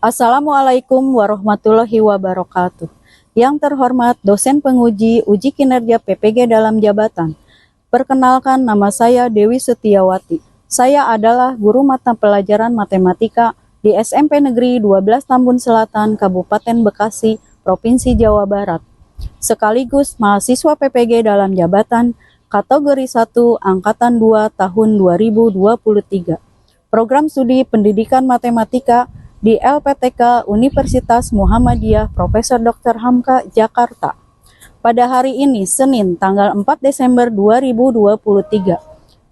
Assalamualaikum warahmatullahi wabarakatuh. Yang terhormat dosen penguji uji kinerja PPG dalam jabatan. Perkenalkan, nama saya Dewi Setiawati. Saya adalah guru mata pelajaran matematika di SMP Negeri 12 Tambun Selatan, Kabupaten Bekasi, Provinsi Jawa Barat. Sekaligus mahasiswa PPG dalam jabatan kategori 1 Angkatan 2 tahun 2023. Program studi pendidikan matematika di LPTK Universitas Muhammadiyah Profesor Dr. Hamka Jakarta. Pada hari ini, Senin, tanggal 4 Desember 2023,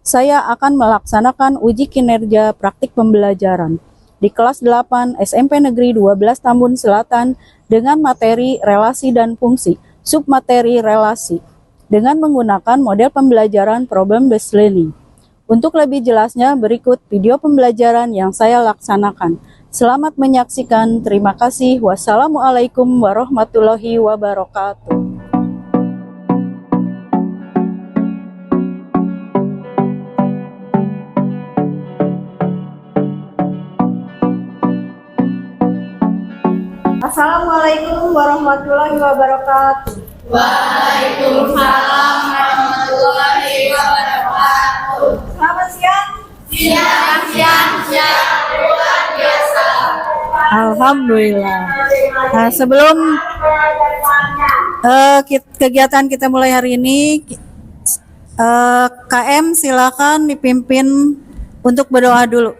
saya akan melaksanakan uji kinerja praktik pembelajaran di kelas 8 SMP Negeri 12 Tambun Selatan dengan materi relasi dan fungsi, submateri relasi, dengan menggunakan model pembelajaran problem based learning. Untuk lebih jelasnya, berikut video pembelajaran yang saya laksanakan. Selamat menyaksikan. Terima kasih. Wassalamualaikum warahmatullahi wabarakatuh. Assalamualaikum warahmatullahi wabarakatuh. Waalaikumsalam warahmatullahi wabarakatuh. Selamat siang. Siang luar biasa. Alhamdulillah. Nah, sebelum kegiatan kita mulai hari ini, KM silakan dipimpin untuk berdoa dulu.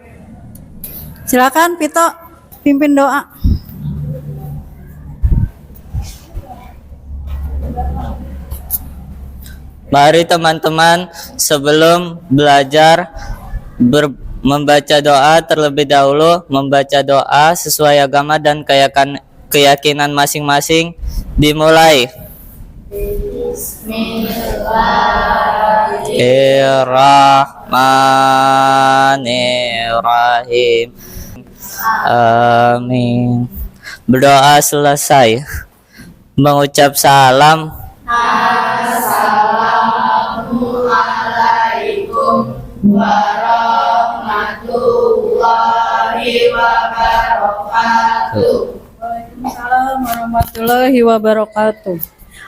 Silakan Pito pimpin doa. Mari teman-teman, sebelum belajar membaca doa terlebih dahulu, membaca doa sesuai agama dan keyakinan masing-masing. Dimulai. Bismillahirrahmanirrahim. Amin. Berdoa selesai. Mengucap salam. Assalamualaikum warahmatullahi wabarakatuh. Waalaikumsalam warahmatullahi wabarakatuh.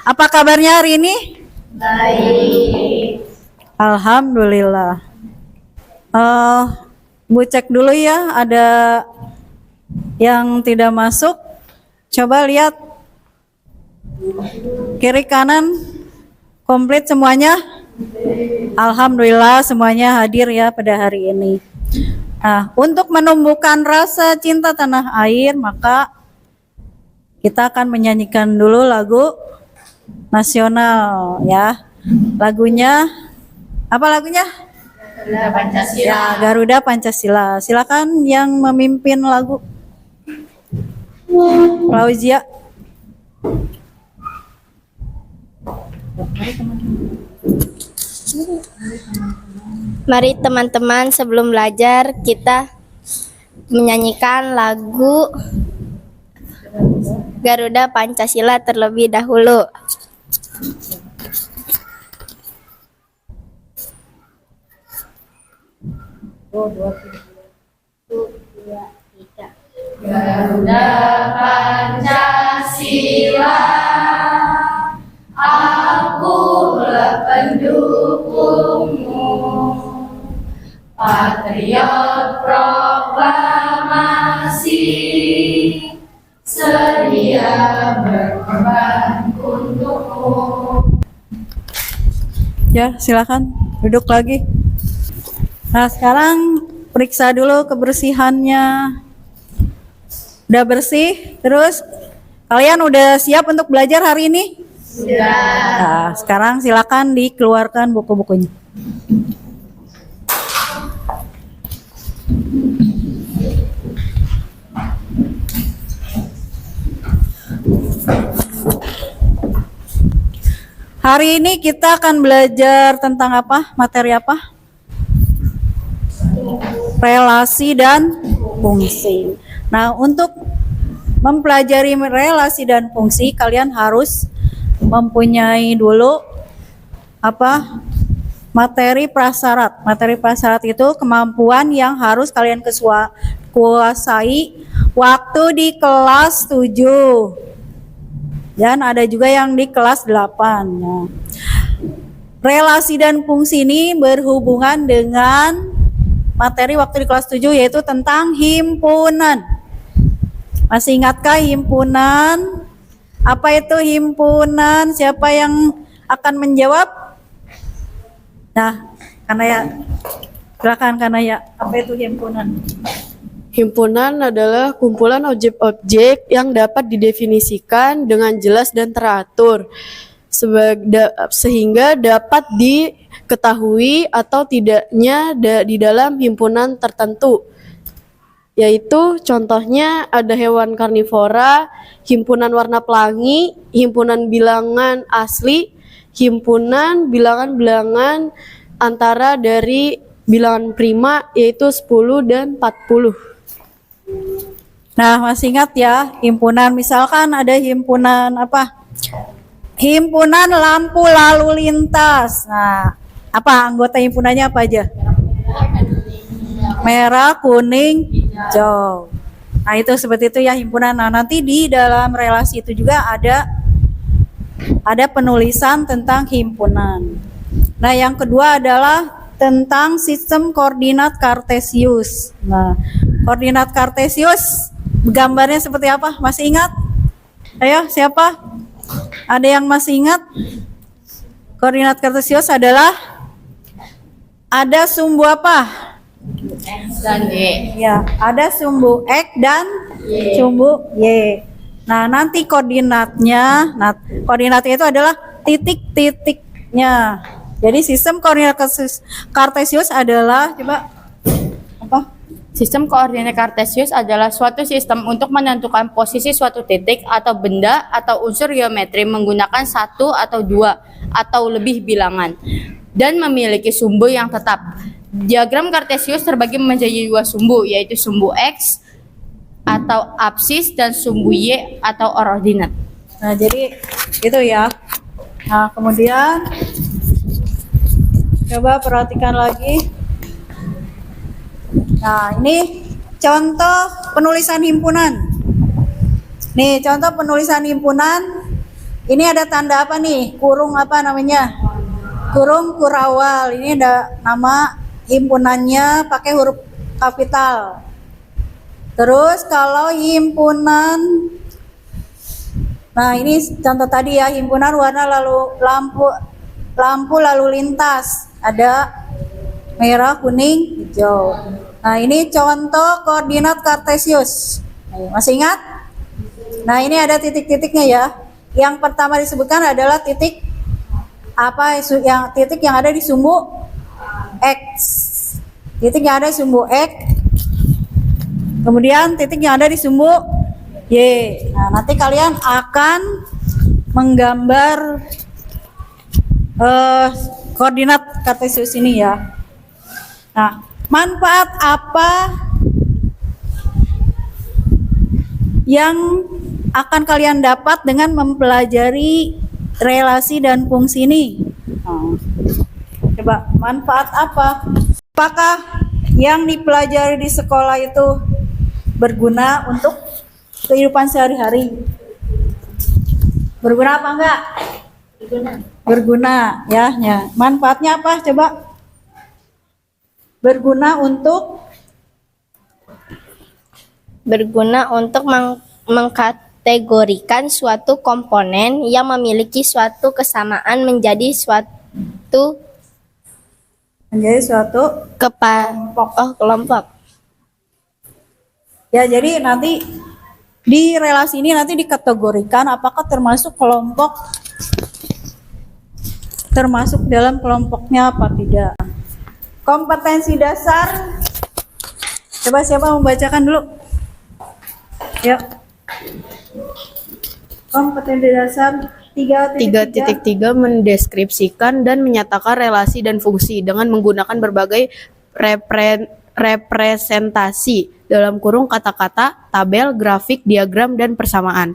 Apa kabarnya hari ini? Baik. Alhamdulillah. Bu cek dulu ya, ada yang tidak masuk. Coba lihat kiri kanan, komplit semuanya. Alhamdulillah semuanya hadir ya pada hari ini. Nah, untuk menumbuhkan rasa cinta tanah air, maka kita akan menyanyikan dulu lagu nasional ya. Lagunya apa lagunya? Garuda Pancasila. Ya, Garuda Pancasila. Silakan yang memimpin lagu. Fauzia. Mari teman-teman, sebelum belajar kita menyanyikan lagu Garuda Pancasila terlebih dahulu. Garuda Pancasila, akulah pendukungmu, patriot proklamasi, sedia berkorban untukmu. Ya, silakan duduk lagi. Nah, sekarang periksa dulu kebersihannya. Udah bersih? Terus kalian udah siap untuk belajar hari ini? Sudah. Nah, sekarang silakan dikeluarkan buku-bukunya. Hari ini kita akan belajar tentang apa? Materi apa? Relasi dan fungsi. Nah, untuk mempelajari relasi dan fungsi, kalian harus mempunyai dulu apa? Materi prasyarat. Materi prasyarat itu kemampuan yang harus kalian kuasai waktu di kelas 7. Dan ada juga yang di kelas 8. Nah, relasi dan fungsi ini berhubungan dengan materi waktu di kelas 7 yaitu tentang himpunan. Masih ingatkah himpunan? Apa itu himpunan? Siapa yang akan menjawab? Nah, Kanaya. Silakan Kanaya. Apa itu himpunan? Himpunan adalah kumpulan objek-objek yang dapat didefinisikan dengan jelas dan teratur, sehingga dapat diketahui atau tidaknya di dalam himpunan tertentu. Yaitu contohnya ada hewan karnivora, himpunan warna pelangi, himpunan bilangan asli, himpunan bilangan-bilangan antara dari bilangan prima yaitu 10 dan 40. Nah, masih ingat ya, himpunan misalkan ada himpunan apa? Himpunan lampu lalu lintas. Nah, apa anggota himpunannya apa aja? Merah, kuning, hijau. Nah, itu seperti itu ya himpunan. Nah, nanti di dalam relasi itu juga ada penulisan tentang himpunan. Nah, yang kedua adalah tentang sistem koordinat Kartesius. Nah, koordinat Kartesius gambarnya seperti apa? Masih ingat? Ayo, siapa? Ada yang masih ingat? Koordinat Kartesius adalah ada sumbu apa? Dan Ya, ada sumbu X dan sumbu Y. Nah, nanti koordinatnya itu adalah titik-titiknya. Jadi sistem koordinat Kartesius adalah coba apa? Sistem koordinat Kartesius adalah suatu sistem untuk menentukan posisi suatu titik atau benda atau unsur geometri menggunakan satu atau dua atau lebih bilangan dan memiliki sumbu yang tetap. Diagram Kartesius terbagi menjadi dua sumbu, yaitu sumbu X atau absis dan sumbu Y atau ordinat. Nah, jadi itu ya. Nah, kemudian coba perhatikan lagi. Nah, ini contoh penulisan himpunan. Nih, contoh penulisan himpunan. Ini ada tanda apa nih? Kurung apa namanya? Kurung kurawal. Ini ada nama himpunannya pakai huruf kapital. Terus kalau himpunan, nah ini contoh tadi ya, himpunan warna lampu lalu lintas. Ada merah, kuning, hijau. Nah, ini contoh koordinat Kartesius. Masih ingat? Nah, ini ada titik-titiknya ya. Yang pertama disebutkan adalah titik apa? Titik yang ada di sumbu X. Titik yang ada di sumbu X. Kemudian titik yang ada di sumbu Y. Nah, nanti kalian akan menggambar koordinat Kartesius ini ya. Nah, manfaat apa yang akan kalian dapat dengan mempelajari relasi dan fungsi ini? Coba, manfaat apa? Apakah yang dipelajari di sekolah itu berguna untuk kehidupan sehari-hari? Berguna apa enggak? Berguna ya. Manfaatnya apa? Coba. Berguna untuk mengkategorikan suatu komponen yang memiliki suatu kesamaan menjadi suatu kelompok. Ya, jadi nanti di relasi ini nanti dikategorikan apakah termasuk dalam kelompoknya apa tidak. Kompetensi dasar. Coba siapa membacakan dulu? Yuk. Kompetensi dasar 3.3 mendeskripsikan dan menyatakan relasi dan fungsi dengan menggunakan berbagai representasi dalam kurung kata-kata, tabel, grafik, diagram, dan persamaan.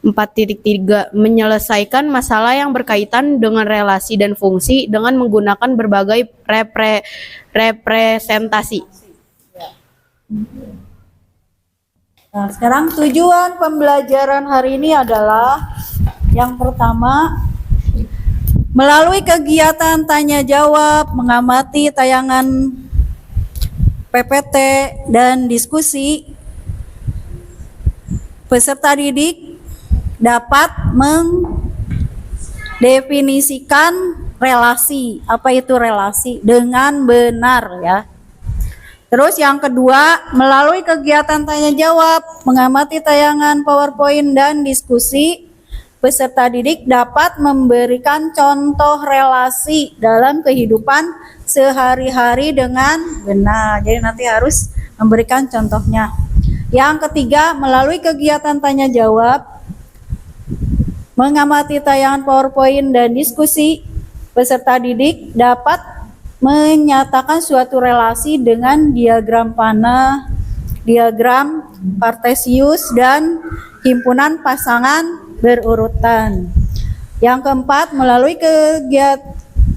4.3 menyelesaikan masalah yang berkaitan dengan relasi dan fungsi dengan menggunakan berbagai representasi. Nah, sekarang tujuan pembelajaran hari ini adalah yang pertama, melalui kegiatan tanya jawab, mengamati tayangan PPT dan diskusi, peserta didik dapat mendefinisikan relasi. Apa itu relasi? Dengan benar ya. Terus yang kedua, melalui kegiatan tanya jawab, mengamati tayangan PowerPoint dan diskusi, peserta didik dapat memberikan contoh relasi dalam kehidupan sehari-hari dengan benar. Jadi nanti harus memberikan contohnya. Yang ketiga, melalui kegiatan tanya jawab, mengamati tayangan PowerPoint dan diskusi, peserta didik dapat menyatakan suatu relasi dengan diagram panah, diagram kartesius, dan himpunan pasangan berurutan. Yang keempat, melalui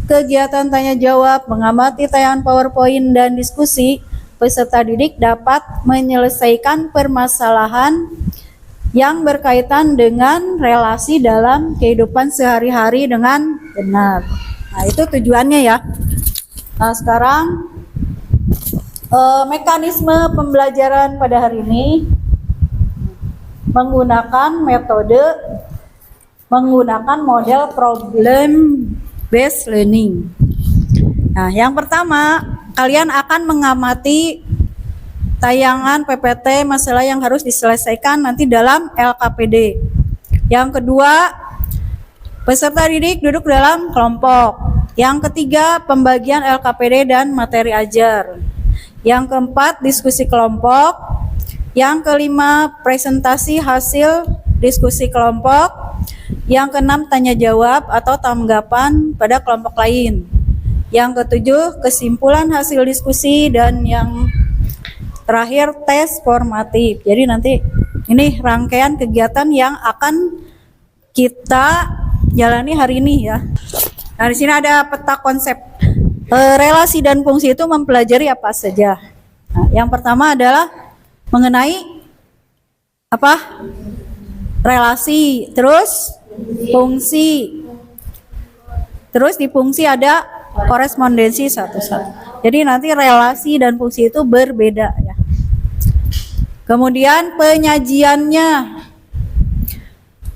kegiatan tanya jawab, mengamati tayangan PowerPoint dan diskusi, peserta didik dapat menyelesaikan permasalahan yang berkaitan dengan relasi dalam kehidupan sehari-hari dengan benar. Nah, itu tujuannya ya. Nah, sekarang mekanisme pembelajaran pada hari ini menggunakan model problem based learning. Nah, yang pertama, kalian akan mengamati tayangan PPT masalah yang harus diselesaikan nanti dalam LKPD. Yang kedua, peserta didik duduk dalam kelompok. Yang ketiga, pembagian LKPD dan materi ajar. Yang keempat, diskusi kelompok. Yang kelima, presentasi hasil diskusi kelompok. Yang keenam, tanya jawab atau tanggapan pada kelompok lain. Yang ketujuh, kesimpulan hasil diskusi. Dan yang terakhir, tes formatif. Jadi nanti ini rangkaian kegiatan yang akan kita jalani hari ini ya. Nah, di sini ada peta konsep relasi dan fungsi itu mempelajari apa saja. Nah, yang pertama adalah mengenai apa? Relasi, terus fungsi. Terus di fungsi ada korespondensi satu-satu. Jadi nanti relasi dan fungsi itu berbeda ya. Kemudian penyajiannya.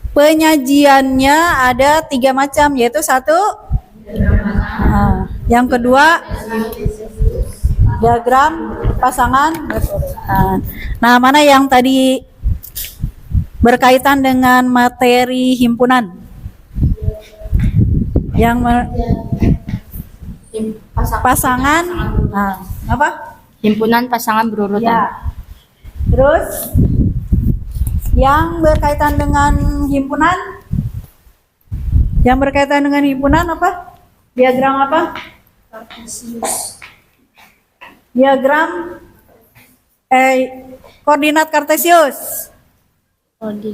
Penyajiannya ada 3 macam, yaitu satu, yang kedua diagram pasangan berurutan. Nah, mana yang tadi berkaitan dengan materi himpunan? Yang pasangan, nah, apa? Himpunan pasangan berurutan. Ya. Terus yang berkaitan dengan himpunan? Yang berkaitan dengan himpunan apa? Diagram apa? Diagram koordinat kartesius.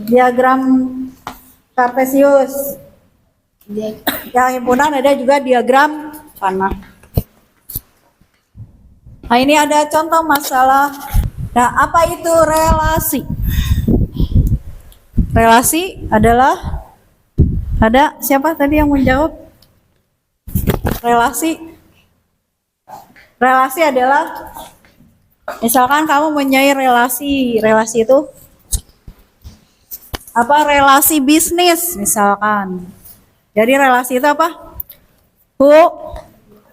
Diagram kartesius. Yang himpunan ada juga diagram panah. Nah, ini ada contoh masalah. Nah, apa itu relasi? Relasi adalah, ada siapa tadi yang menjawab? Relasi adalah, misalkan kamu mempunyai relasi itu apa? Relasi bisnis misalkan. Jadi relasi itu apa?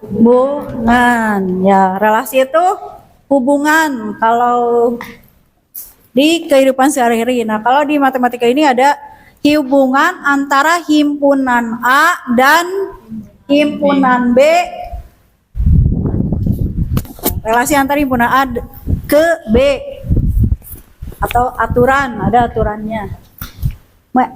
Hubungan. Ya, relasi itu hubungan kalau di kehidupan sehari-hari. Nah, kalau di matematika ini ada hubungan antara himpunan A dan himpunan B. Relasi antara himpunan A ke B. Atau aturan, ada aturannya.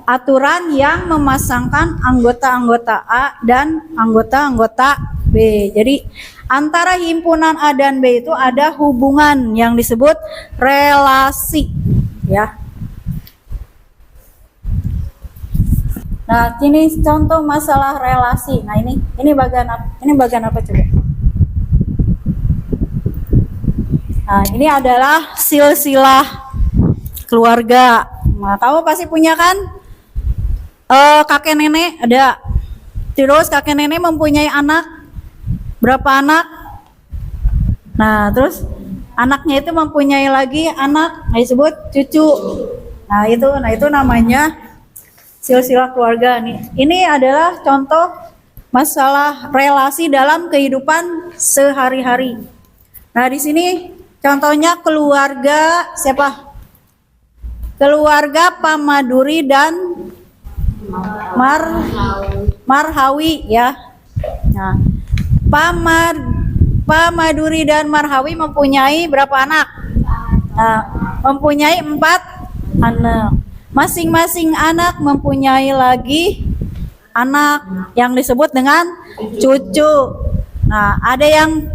Aturan yang memasangkan anggota-anggota A dan anggota-anggota B. Jadi antara himpunan A dan B itu ada hubungan yang disebut relasi, ya. Nah, ini contoh masalah relasi. Nah, ini bagian apa coba? Nah, ini adalah silsilah keluarga. Nah, kamu pasti punya kan? Kakek nenek ada. Terus kakek nenek mempunyai anak. Berapa anak? Nah, terus anaknya itu mempunyai lagi anak, nah disebut cucu. Nah, itu namanya silsilah keluarga nih. Ini adalah contoh masalah relasi dalam kehidupan sehari-hari. Nah, di sini contohnya keluarga siapa? Keluarga Pamaduri dan Marhawi ya. Nah, Pamaduri dan Marhawi mempunyai berapa anak? Nah, mempunyai 4 anak. Masing-masing anak mempunyai lagi anak yang disebut dengan cucu. Nah, ada yang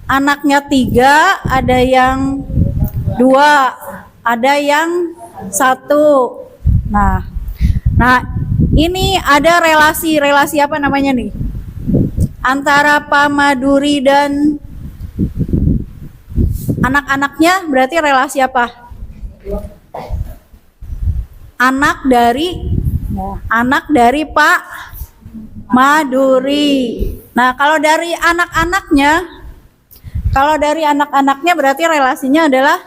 anaknya 3, ada yang 2, ada yang 1. Nah, ini ada relasi apa namanya nih? Antara Pamaduri dan anak-anaknya berarti relasi apa? Anak dari Pak Maduri. Nah, kalau dari anak-anaknya berarti relasinya adalah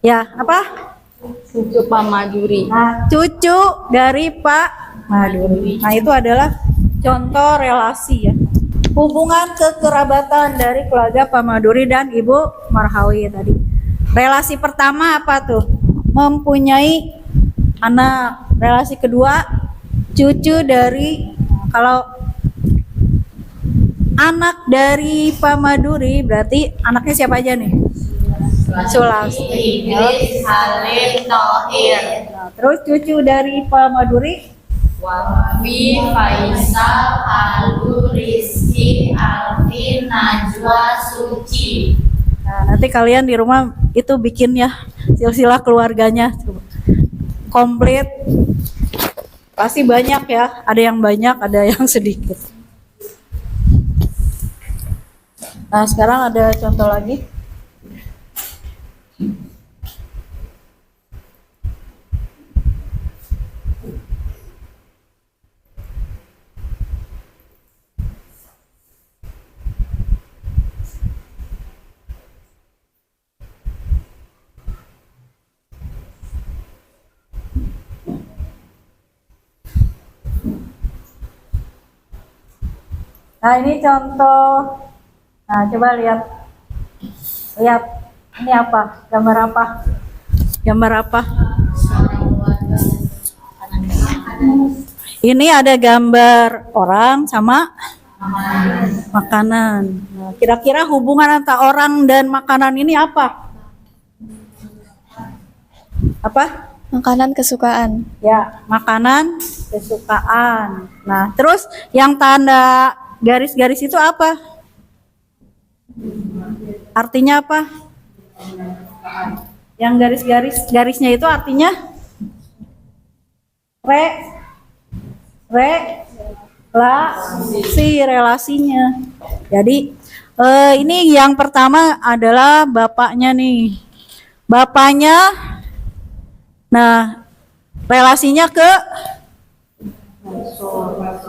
ya apa? Cucu Pamaduri. Nah, cucu dari Pak Maduri. Nah, itu adalah contoh relasi ya. Hubungan kekerabatan dari keluarga Pamaduri dan Ibu Marhawi tadi. Relasi pertama apa tuh? Mempunyai anak. Relasi kedua, cucu dari, kalau anak dari Pamaduri berarti anaknya siapa aja nih? Sulasti, Idris, Halim, Tohir, Nah, terus cucu dari Pamaduri Wafi, Faisal, Alu, Rizki, Alvin, Najwa, Suci. Nah, nanti kalian di rumah itu bikin ya silsilah keluarganya komplit. Pasti banyak ya, ada yang banyak, ada yang sedikit. Nah, sekarang ada contoh lagi. Nah, ini contoh. Nah, coba lihat. Lihat. Ini apa? Gambar apa? Gambar apa? Ini ada gambar orang sama makanan. Nah, kira-kira hubungan antara orang dan makanan ini apa? Apa? Makanan kesukaan. Ya, makanan kesukaan. Nah, terus yang tanda garis-garis itu apa? Artinya apa? Yang garisnya itu artinya relasinya. Jadi ini yang pertama adalah bapaknya nih. Bapaknya, nah relasinya ke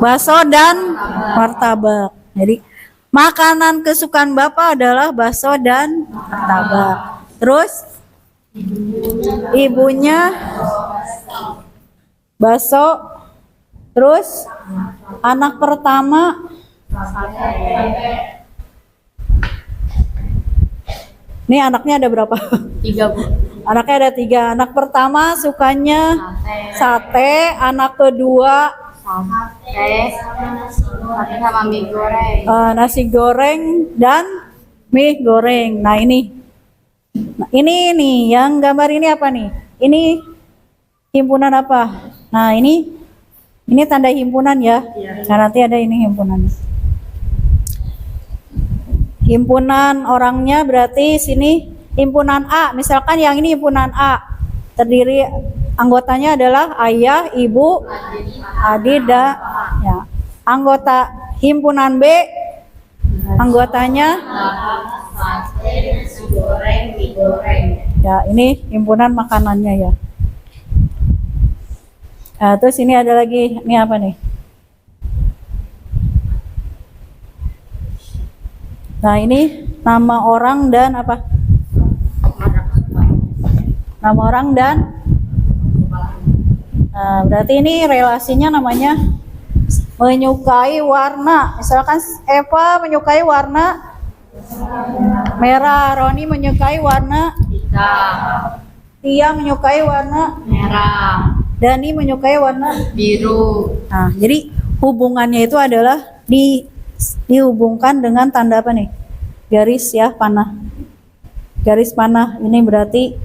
bakso dan martabak. Jadi makanan kesukaan bapak adalah bakso dan martabak. Terus ibunya bakso. Terus anak pertama nih, anaknya ada berapa? 3, Bu. Anaknya ada 3. Anak pertama sukanya sate. Anak kedua Sama mie goreng. nasi goreng dan mie goreng. Nah, ini nih yang gambar ini apa nih? Ini himpunan apa? Nah, ini tanda himpunan ya. Nah, nanti ada ini himpunan. Himpunan orangnya berarti sini himpunan A. Misalkan yang ini himpunan A. Terdiri anggotanya adalah ayah, ibu, adik, dan ya. Anggota himpunan B anggotanya Sate, nasi goreng, mie goreng. Ya, ini himpunan makanannya ya. Nah, terus ini ada lagi, ini apa nih? Nah, ini nama orang dan apa? Nama orang dan nah, berarti ini relasinya namanya menyukai warna. Misalkan Eva menyukai warna merah, Roni menyukai warna Hitam, Tia menyukai warna, merah, Dani menyukai warna. biru. Nah, jadi hubungannya itu adalah dihubungkan dengan tanda apa nih? Garis ya, panah. Garis panah. Ini berarti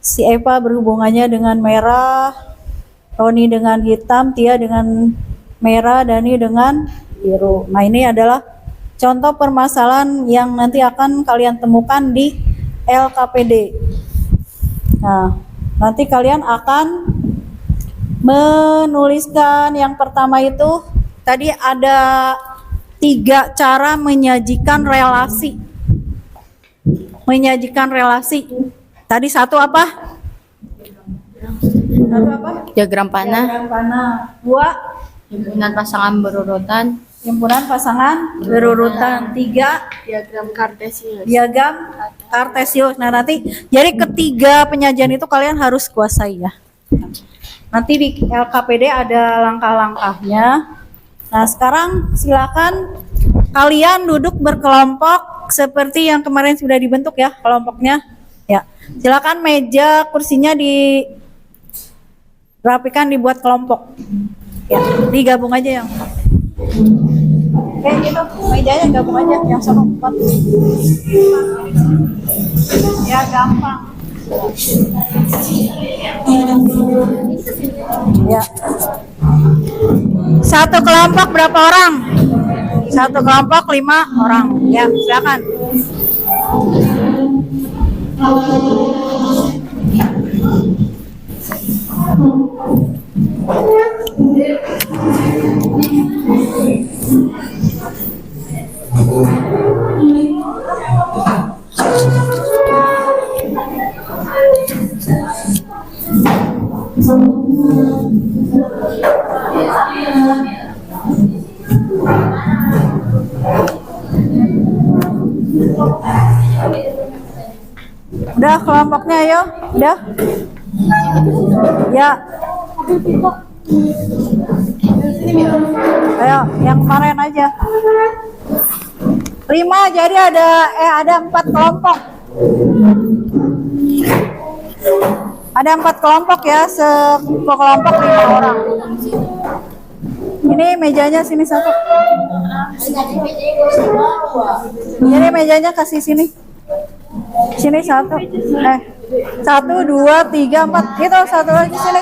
si Eva berhubungannya dengan merah, Roni dengan hitam, Tia dengan merah, Dani dengan biru. Nah, ini adalah contoh permasalahan yang nanti akan kalian temukan di LKPD. Nah, nanti kalian akan menuliskan yang pertama itu tadi ada 3 cara menyajikan relasi. Menyajikan relasi. Tadi satu apa? Satu apa? Diagram panah, Diagram panah. 2, himpunan pasangan berurutan, himpunan pasangan berurutan. 3, diagram kartesius. diagram kartesius. Nah, nanti jadi ketiga penyajian itu kalian harus kuasai ya. Nanti di LKPD ada langkah-langkahnya. Nah, sekarang silakan kalian duduk berkelompok seperti yang kemarin sudah dibentuk ya kelompoknya. Ya, silakan meja kursinya dirapikan, dibuat kelompok. Ya, digabung aja yang. Kayak gitu, mejanya gabung aja yang sama 4. Ya, gampang. Ya. Satu kelompok berapa orang? Satu kelompok 5 orang. Ya, silakan. Udah kelompoknya ayo, udah. Ya. Ayo, yang kemarin aja. 5 jadi ada 4 kelompok. Ada 4 kelompok ya, sekelompok 5 orang. Ini mejanya sini satu. Jadi mejanya kasih sini. Sini 1. 1, 2, 3, 4. Itu satu lagi sini.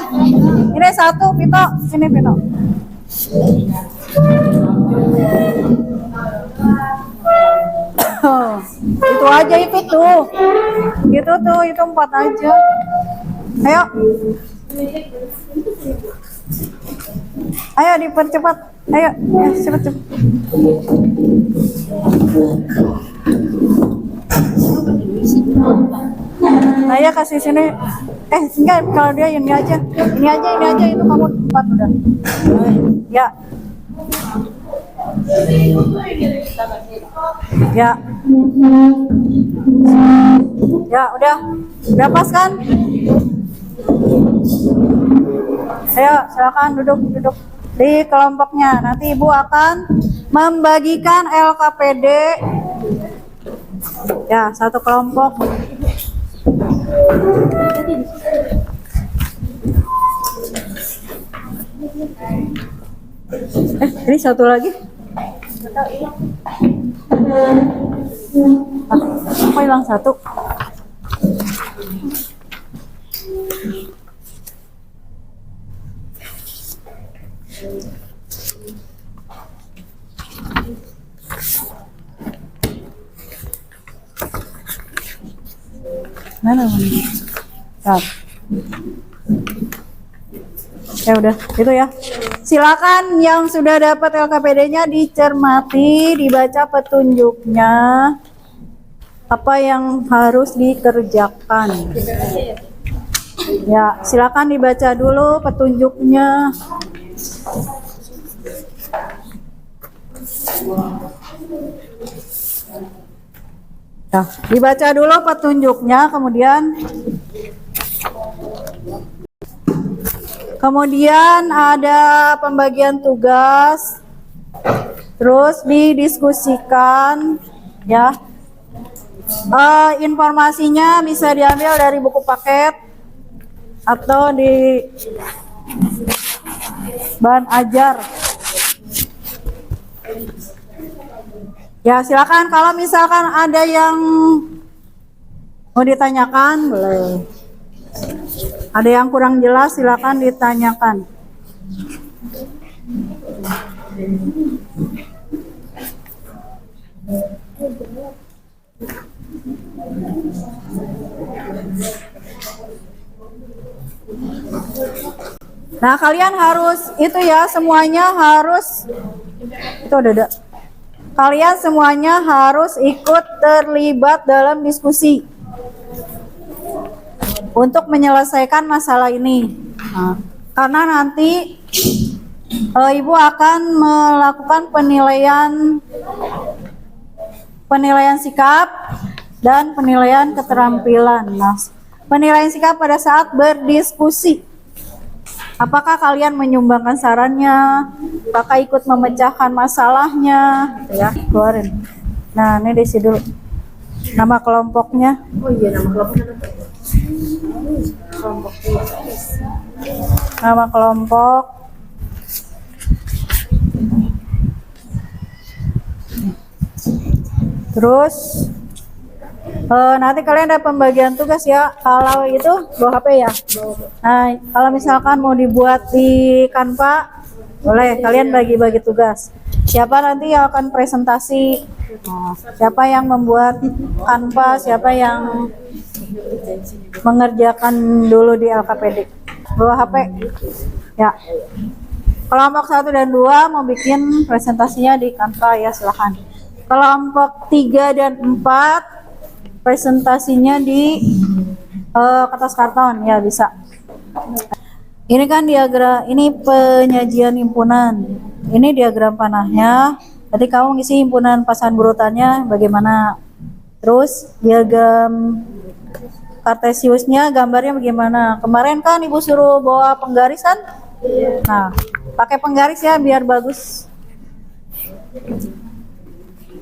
Ini 1, Pito. Sini Pito. Itu aja itu tuh. Gitu tuh, itu 4 aja. Ayo. Ayo dipercepat. Ayo, ya, cepet. Nah, ya kasih sini. Enggak, kalau dia ini aja. Ini aja itu kamu 4 udah. Ya. Ya. Ya, udah. Udah pas kan? Ayo, silakan duduk di kelompoknya. Nanti Ibu akan membagikan LKPD. Ya, satu kelompok. Ini satu lagi. Apa hilang satu? Mana? Ya udah, itu ya. Silakan yang sudah dapat LKPD-nya dicermati, dibaca petunjuknya. apa yang harus dikerjakan. Ya, silakan dibaca dulu petunjuknya. Nah, dibaca dulu petunjuknya, kemudian ada pembagian tugas, terus didiskusikan, ya. Informasinya bisa diambil dari buku paket atau di bahan ajar. Ya, silakan kalau misalkan ada yang mau ditanyakan, boleh. Ada yang kurang jelas, silakan ditanyakan. Nah, kalian harus itu ya, semuanya harus itu ada. Kalian semuanya harus ikut terlibat dalam diskusi untuk menyelesaikan masalah ini. Nah, karena nanti Ibu akan melakukan penilaian sikap dan penilaian keterampilan. Nah, penilaian sikap pada saat berdiskusi. Apakah kalian menyumbangkan sarannya? Apakah ikut memecahkan masalahnya? Gitu ya, keluarin. Nah, ini diisi dulu. Nama kelompoknya. Oh iya, nama kelompoknya. Nama kelompok. Terus nanti kalian ada pembagian tugas ya. Kalau itu bawa HP ya. Nah, kalau misalkan mau dibuat di Canva, boleh kalian bagi-bagi tugas. Siapa nanti yang akan presentasi? Siapa yang membuat Canva? Siapa yang mengerjakan dulu di LKPD? Bawa HP. Ya. Kelompok 1 dan 2 mau bikin presentasinya di Canva ya, silahkan. Kelompok 3 dan 4 presentasinya di kertas karton ya, bisa. Ini kan diagram, ini penyajian himpunan. Ini diagram panahnya. Tadi kamu ngisi himpunan pasangan berurutannya bagaimana? Terus diagram kartesiusnya gambarnya bagaimana? Kemarin kan Ibu suruh bawa penggaris kan? Nah, pakai penggaris ya biar bagus.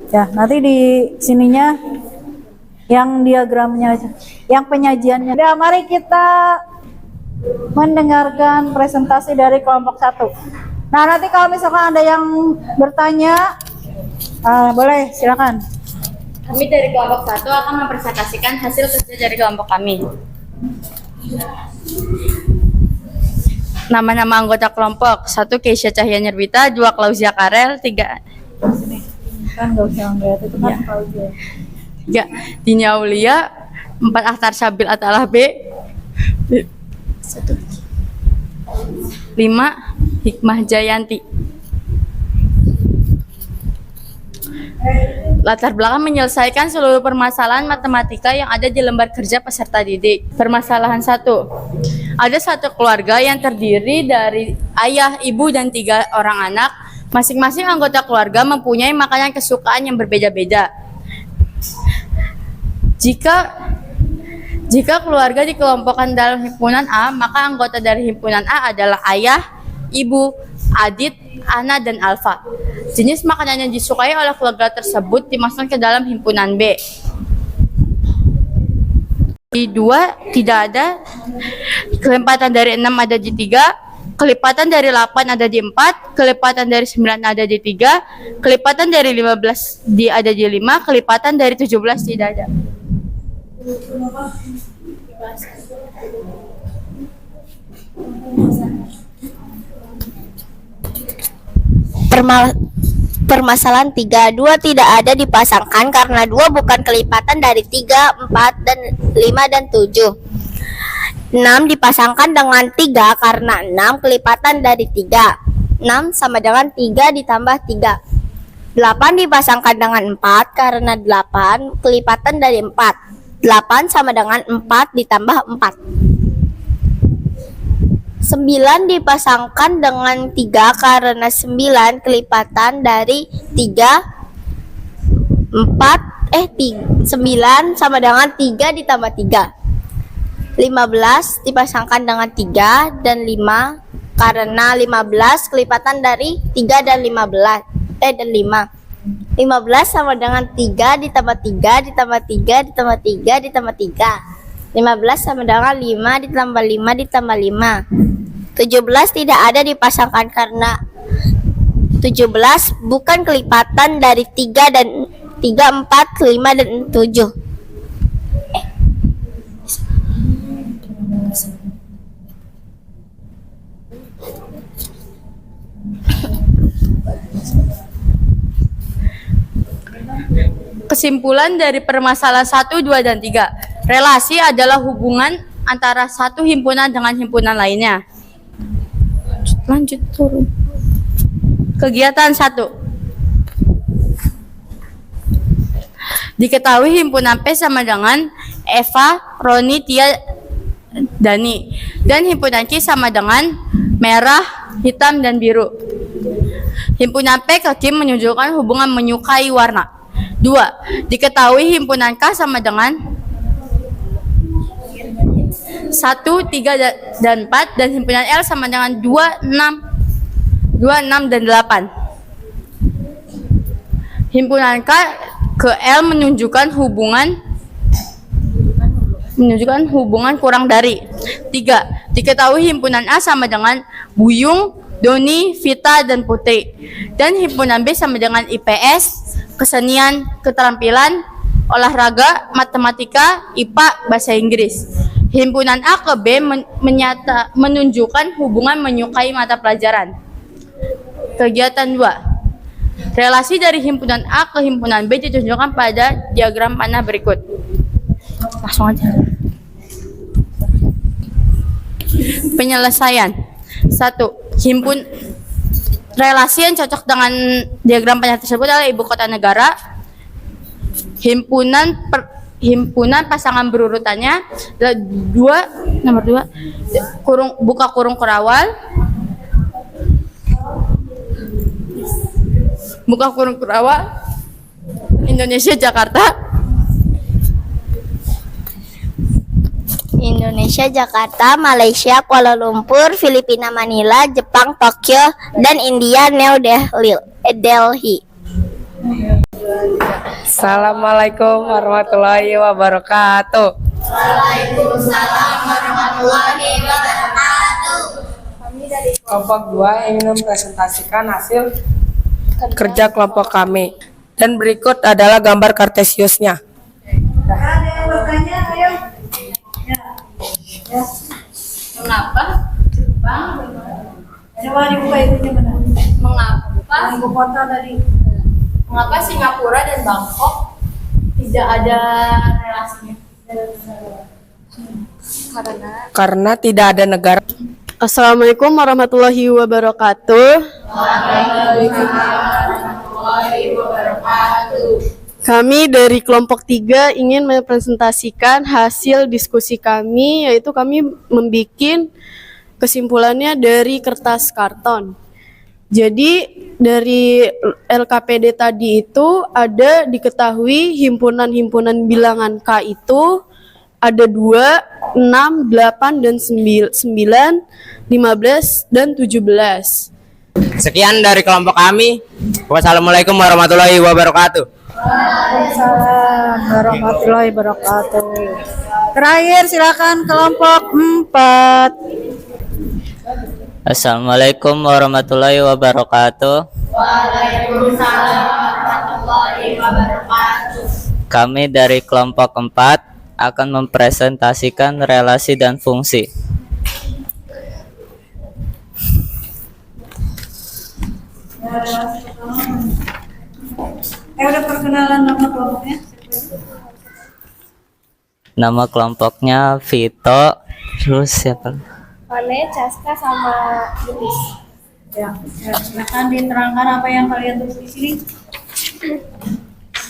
Ya, nanti di sininya yang diagramnya aja, yang penyajiannya. Ya, mari kita mendengarkan presentasi dari kelompok 1. Nah, nanti kalau misalkan ada yang bertanya, boleh, silakan. Kami dari kelompok 1 akan mempresentasikan hasil kerja dari kelompok kami. Nama-nama anggota kelompok: 1 Keisha Cahya Nyerbita, 2 Klauzia Karel, 3 Kan nggak usah ngeliat itu kan Klauzia. 3 Dini Aulia, 4 Akhtar Sabil Atalah B, 5 Hikmah Jayanti. Latar belakang menyelesaikan seluruh permasalahan matematika yang ada di lembar kerja peserta didik. Permasalahan 1. Ada satu keluarga yang terdiri dari ayah, ibu, dan 3 orang anak. Masing-masing anggota keluarga mempunyai makanan kesukaan yang berbeda-beda. Jika keluarga dikelompokkan dalam himpunan A, maka anggota dari himpunan A adalah ayah, ibu, Adit, Ana, dan Alfa. Jenis makanan yang disukai oleh keluarga tersebut dimasukkan ke dalam himpunan B. Di 2 tidak ada. Kelipatan dari 6 ada di 3. Kelipatan dari 8 ada di 4, kelipatan dari 9 ada di 3, kelipatan dari 15 ada di 5, kelipatan dari 17 tidak ada. Permasalahan 3. 2 tidak ada dipasangkan karena 2 bukan kelipatan dari 3, 4, dan 5 dan 7. 6 dipasangkan dengan 3 karena 6 kelipatan dari 3. 6 sama dengan 3 ditambah 3. 8 dipasangkan dengan 4 karena 8 kelipatan dari 4. 8 sama dengan 4 ditambah 4. 9 dipasangkan dengan 3 karena 9 kelipatan dari 3. 9 sama dengan 3 ditambah 3. 15 dipasangkan dengan 3 dan 5 karena 15 kelipatan dari 3 dan 5. 15 sama dengan 3 ditambah 3 ditambah 3 ditambah 3 ditambah 3. 15 sama dengan 5 ditambah 5 ditambah 5. 17 tidak ada dipasangkan karena 17 bukan kelipatan dari 3 dan 3, 4, 5, dan 7. Kesimpulan dari permasalahan 1, 2, dan 3. Relasi adalah hubungan antara satu himpunan dengan himpunan lainnya. Lanjut turun. Kegiatan 1. Diketahui himpunan P sama dengan Eva, Roni, Tia, Dani. Dan himpunan Q sama dengan merah, hitam, dan biru. Himpunan P ke Q menunjukkan hubungan menyukai warna. 2. Diketahui himpunan K sama dengan 1, 3, dan 4. Dan himpunan L sama dengan 2, 6, dan 8. Himpunan K ke L menunjukkan hubungan kurang dari. 3. Diketahui himpunan A sama dengan Buyung, Doni, Vita, dan Putri. Dan himpunan B sama dengan IPS, kesenian, keterampilan, olahraga, matematika, IPA, bahasa Inggris. Himpunan A ke B menunjukkan hubungan menyukai mata pelajaran. Kegiatan 2. Relasi dari himpunan A ke himpunan B ditunjukkan pada diagram panah berikut. Langsung aja. Penyelesaian. 1. Relasi yang cocok dengan diagram panah tersebut adalah ibu kota negara. Himpunan pasangan berurutannya nomor 2 buka kurung Kerawal. Buka kurung Kerawal, Indonesia, Jakarta. Indonesia, Jakarta, Malaysia, Kuala Lumpur, Filipina, Manila, Jepang, Tokyo, dan India, New Delhi. Assalamualaikum warahmatullahi wabarakatuh. Waalaikumsalam warahmatullahi wabarakatuh. Kelompok 2 ingin mempresentasikan hasil kerja kelompok kami. Dan berikut adalah gambar kartesiusnya. Mengapa Jepang? Coba dibuka itunya benar. Mengapa Singapura dan Bangkok tidak ada relasinya? Karena tidak ada negara. Assalamualaikum warahmatullahi wabarakatuh. Kami dari kelompok 3 ingin mempresentasikan hasil diskusi kami, yaitu kami membuat kesimpulannya dari kertas karton. Jadi dari LKPD tadi itu ada diketahui himpunan-himpunan bilangan K itu ada 2, 6, 8, dan 9, 15, dan 17. Sekian dari kelompok kami. Wassalamualaikum warahmatullahi wabarakatuh. Waalaikumsalam warahmatullahi wabarakatuh. Terakhir silakan kelompok 4. Assalamualaikum warahmatullahi wabarakatuh. Waalaikumsalam warahmatullahi wabarakatuh. Kami dari kelompok 4 akan mempresentasikan relasi dan fungsi. Udah perkenalan nama kelompoknya? Nama kelompoknya Vito, terus siapa? Pane, Caska, sama Luis. Ya, silakan diterangkan apa yang kalian tulis di sini.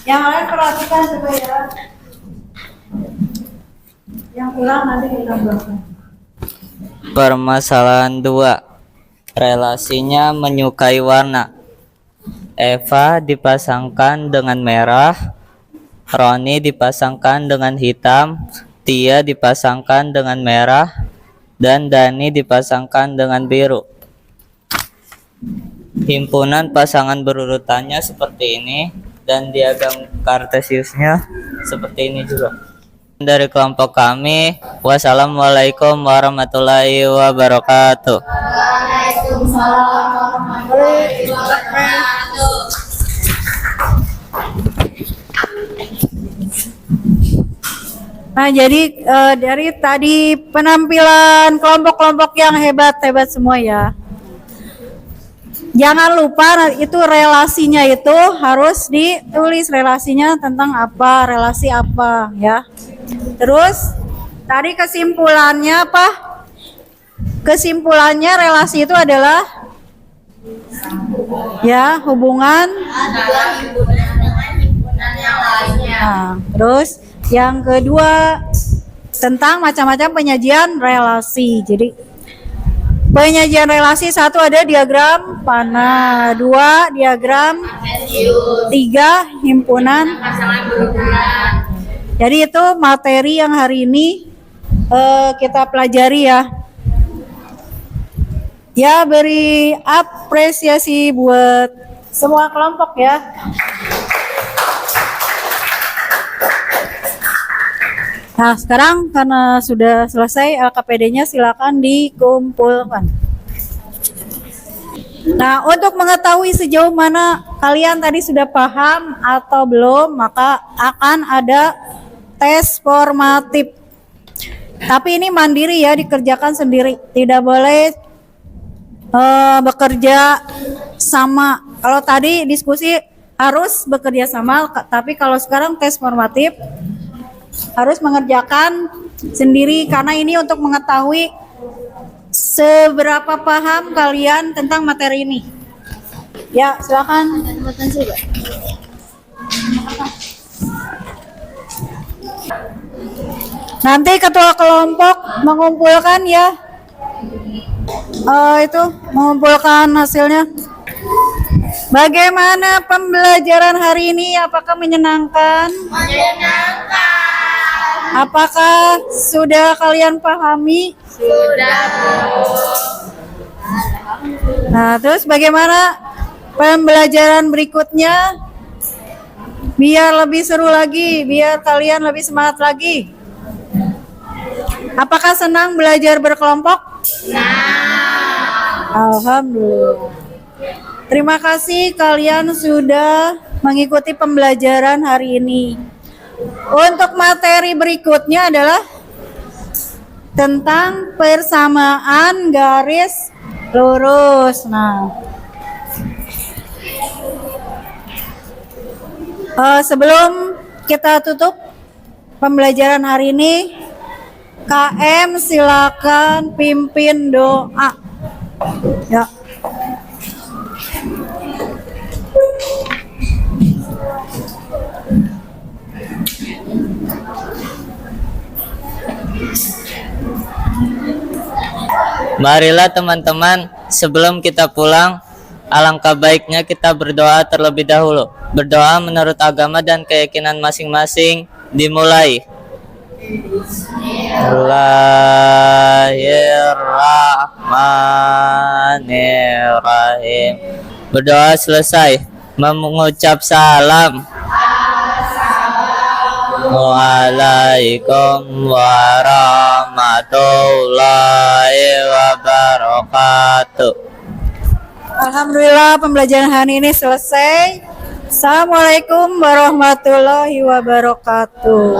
Yang lain perhatikan coba ya. Yang ulang nanti ditambahkan. Permasalahan 2. Relasinya menyukai warna. Eva dipasangkan dengan merah, Roni dipasangkan dengan hitam, Tia dipasangkan dengan merah, dan Dani dipasangkan dengan biru. Himpunan pasangan berurutannya seperti ini, dan diagram kartesiusnya seperti ini juga. Dari kelompok kami, wassalamualaikum warahmatullahi wabarakatuh. Nah, jadi dari tadi penampilan kelompok-kelompok yang hebat-hebat semua ya. Jangan lupa itu relasinya itu harus ditulis relasinya tentang apa, relasi apa ya. Terus tadi kesimpulannya apa? Kesimpulannya relasi itu adalah ya hubungan Nah, terus yang kedua tentang macam-macam penyajian relasi. Jadi penyajian relasi, 1 ada diagram panah, 2 diagram, 3 himpunan. Jadi itu materi yang hari ini kita pelajari ya. Ya, beri apresiasi buat semua kelompok ya. Nah, sekarang karena sudah selesai LKPD-nya silakan dikumpulkan. Nah, untuk mengetahui sejauh mana kalian tadi sudah paham atau belum, maka akan ada tes formatif. Tapi ini mandiri ya, dikerjakan sendiri. Tidak boleh bekerja sama. Kalau tadi diskusi harus bekerja sama, tapi kalau sekarang tes formatif harus mengerjakan sendiri karena ini untuk mengetahui seberapa paham kalian tentang materi ini. Ya, silakan. Nanti ketua kelompok mengumpulkan ya. Itu mengumpulkan hasilnya. Bagaimana pembelajaran hari ini? Apakah menyenangkan? Menyenangkan. Apakah sudah kalian pahami? Sudah. Nah, terus bagaimana pembelajaran berikutnya? Biar lebih seru lagi, biar kalian lebih semangat lagi. Apakah senang belajar berkelompok? Senang. Alhamdulillah. Terima kasih kalian sudah mengikuti pembelajaran hari ini. Untuk materi berikutnya adalah tentang persamaan garis lurus. Nah, sebelum kita tutup pembelajaran hari ini, KM silakan pimpin doa. Ya. Marilah teman-teman, sebelum kita pulang, alangkah baiknya kita berdoa terlebih dahulu. Berdoa menurut agama dan keyakinan masing-masing. Dimulai. Bismillahirrahmanirrahim. Berdoa selesai, mengucap salam. Assalamualaikum warahmatullahi wabarakatuh. Alhamdulillah pembelajaran hari ini selesai. Assalamualaikum warahmatullahi wabarakatuh.